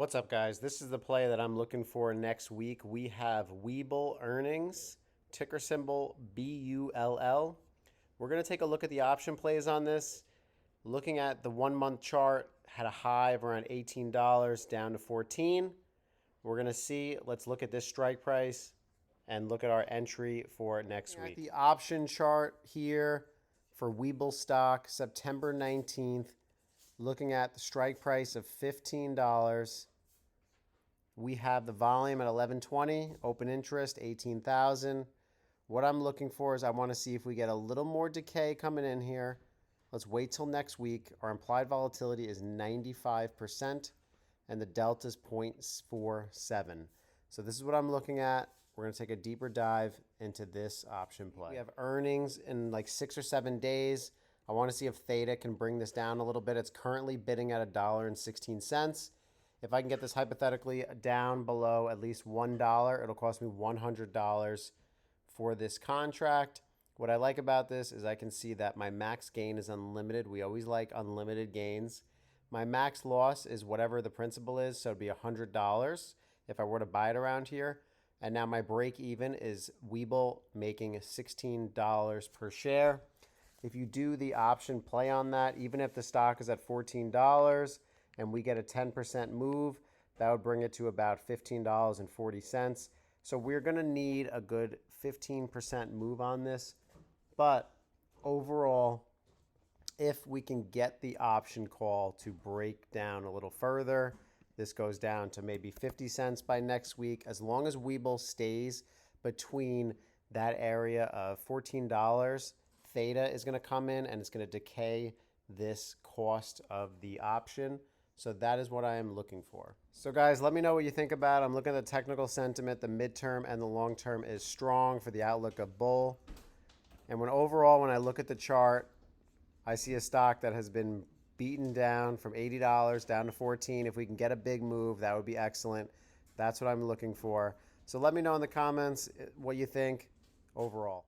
What's up, guys? This is the play that I'm looking for next week. We have Webull earnings, ticker symbol BULL. We're going to take a look at the option plays on this. Looking at the 1 month chart, had a high of around $18 down to 14. We're going to see, let's look at this strike price and look at our entry for next week. The option chart here for Webull stock, September 19th. Looking at the strike price of $15, we have the volume at 1120, open interest 18,000. What I'm looking for is I want to see if we get a little more decay coming in here. Let's wait till next week. Our implied volatility is 95% and the delta is 0.47. So this is what I'm looking at. We're going to take a deeper dive into this option play. We have earnings in like 6 or 7 days. I want to see if Theta can bring this down a little bit. It's currently bidding at $1.16. If I can get this hypothetically down below at least $1, it'll cost me $100 for this contract. What I like about this is I can see that my max gain is unlimited. We always like unlimited gains. My max loss is whatever the principal is, so it'd be $100 if I were to buy it around here. And now my break even is Webull making $16 per share. If you do the option play on that, even if the stock is at $14 and we get a 10% move, that would bring it to about $15.40. So we're going to need a good 15% move on this. But overall, if we can get the option call to break down a little further, this goes down to maybe 50 cents by next week. As long as Webull stays between that area of $14, Theta is going to come in and it's going to decay this cost of the option. So that is what I am looking for. So guys, let me know what you think about it. I'm looking at the technical sentiment. The midterm and the long term is strong for the outlook of bull. And when I look at the chart, I see a stock that has been beaten down from $80 down to 14. If we can get a big move, that would be excellent. That's what I'm looking for. So let me know in the comments what you think overall.